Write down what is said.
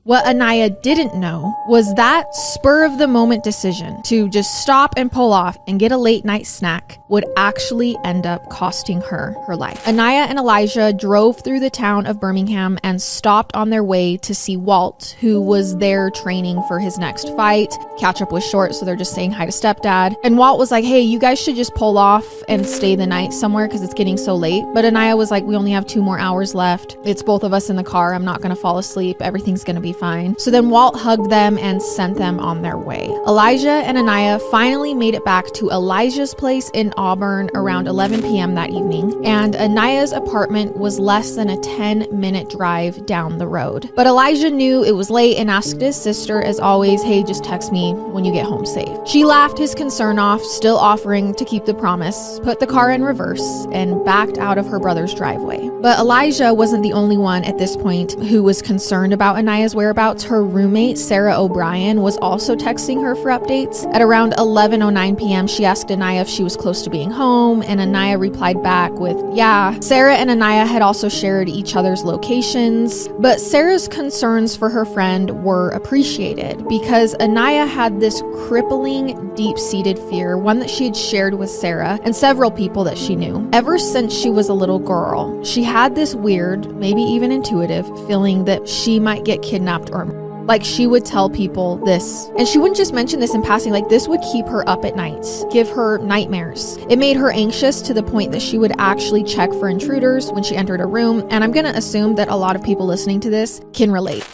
What Aniah didn't know was that spur-of-the-moment decision to just stop and pull off and get a late-night snack would actually end up costing her life. Aniah and Elijah drove through the town of Birmingham and stopped on their way to see Walt, who was there training for his next fight. Catch-up was short, so they're just saying hi to stepdad. And Walt was like, hey, you guys should just pull off and stay the night somewhere because it's getting so late. But Aniah was like, we only have 2 more hours left. It's both of us in the car. I'm not going to fall asleep. Everything's going to be fine. So then Walt hugged them and sent them on their way. Elijah and Aniah finally made it back to Elijah's place in Auburn around 11 p.m. that evening, and Aniah's apartment was less than a 10-minute drive down the road. But Elijah knew it was late and asked his sister, as always, hey, just text me when you get home safe. She laughed his concern off, still offering to keep the promise, put the car in reverse, and backed out of her brother's driveway. But Elijah wasn't the only one at this point who was concerned about Aniah's whereabouts. Her roommate, Sarah O'Brien, was also texting her for updates. At around 11:09 p.m., she asked Aniah if she was close to being home, and Aniah replied back with, yeah. Sarah and Aniah had also shared each other's locations, but Sarah's concerns for her friend were appreciated because Aniah had this crippling, deep-seated fear, one that she had shared with Sarah and several people that she knew. Ever since she was a little girl, she had this weird, maybe even intuitive, feeling that she might get kidnapped or like she would tell people this, and she wouldn't just mention this in passing, like this would keep her up at night, give her nightmares. It made her anxious to the point that she would actually check for intruders when she entered a room, and I'm gonna assume that a lot of people listening to this can relate.